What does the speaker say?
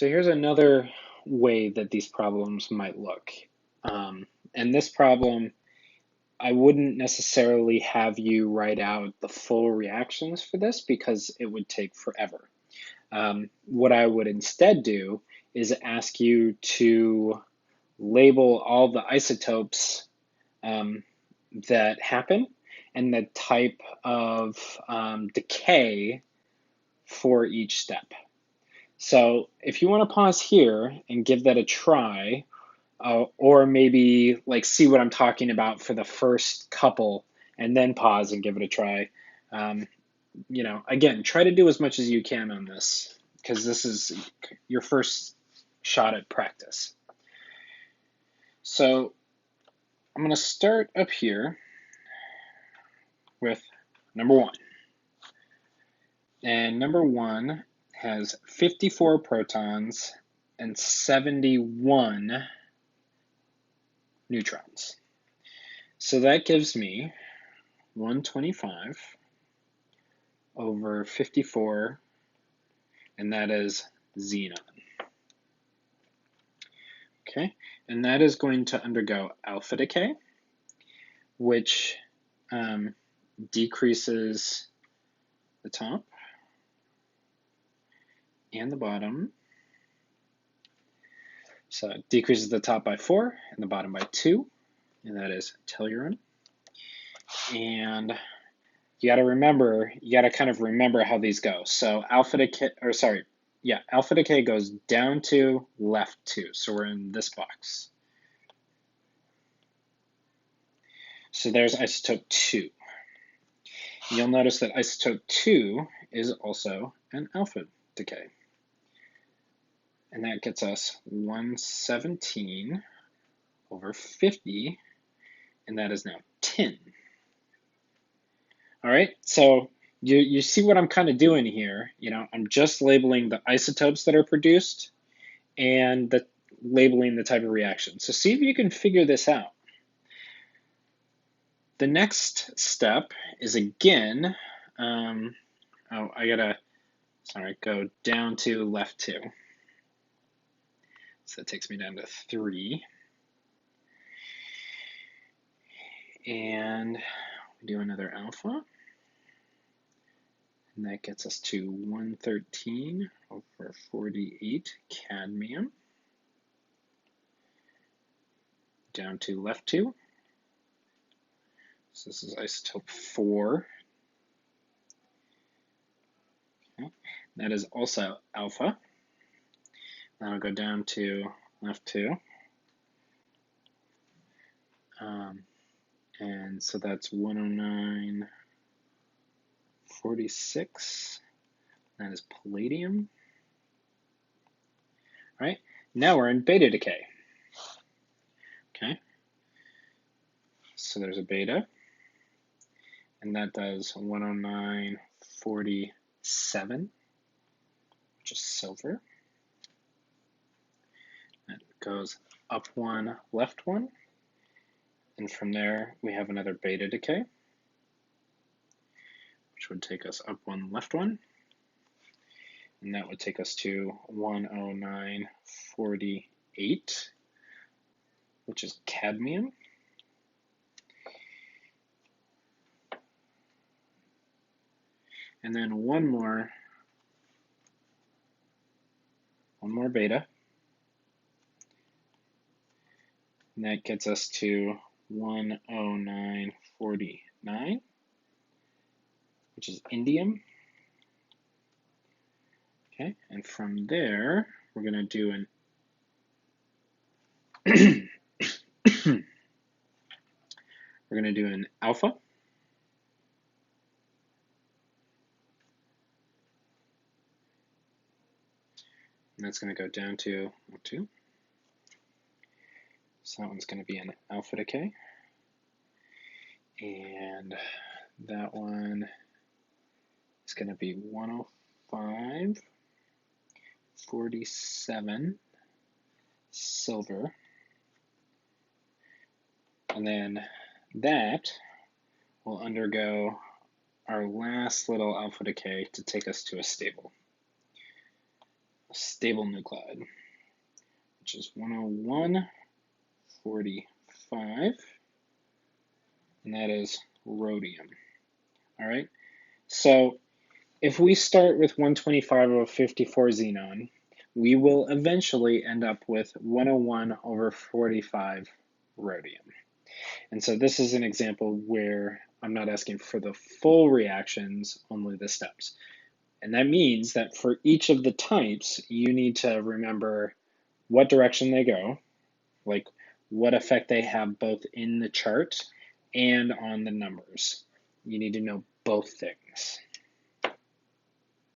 So here's another way that these problems might look. And this problem, I wouldn't necessarily have you write out the full reactions for this because it would take forever. What I would instead do is ask you to label all the isotopes um, that happen and the type of decay for each step. So if you want to pause here and give that a try, or maybe like see what I'm talking about for the first couple and then pause and give it a try. Um, again, try to do as much as you can on this because this is your first shot at practice. So I'm going to start up here with number one. And number one has 54 protons and 71 neutrons. So that gives me 125 over 54, and that is xenon. Okay, and that is going to undergo alpha decay, which decreases the top and the bottom. So it decreases the top by 4 and the bottom by 2, and that is tellurine. And you got to kind of remember how these go. So alpha decay goes down 2, left 2. So we're in this box. So there's isotope 2. You'll notice that isotope 2 is also an alpha decay. And that gets us 117 over 50, and that is now 10. All right, so you see what I'm kind of doing here. I'm just labeling the isotopes that are produced and labeling the type of reaction. So see if you can figure this out. The next step is again, I gotta, go down to left 2. So that takes me down to 3. And we do another alpha. And that gets us to 113 over 48 cadmium. Down to left 2. So this is isotope 4. Okay. That is also alpha. Now I'll go down to left 2. And so that's 109, 46. That is palladium. All right, now we're in beta decay. Okay, so there's a beta, and that does 109, 47, which is silver. That goes up 1, left 1. And from there, we have another beta decay, which would take us up 1, left 1. And that would take us to 109, 48, which is cadmium. And then one more beta. And that gets us to 109.49, which is indium. Okay, and from there, we're going to do an alpha. And that's going to go down to 2. So that one's going to be an alpha decay. And that one is going to be 105, 47, silver. And then that will undergo our last little alpha decay to take us to a stable. stable nuclide, which is 10145, and that is rhodium. All right, so if we start with 125 over 54 xenon, we will eventually end up with 101 over 45 rhodium. And so this is an example where I'm not asking for the full reactions, only the steps. And that means that for each of the types, you need to remember what direction they go, like what effect they have both in the chart and on the numbers. You need to know both things.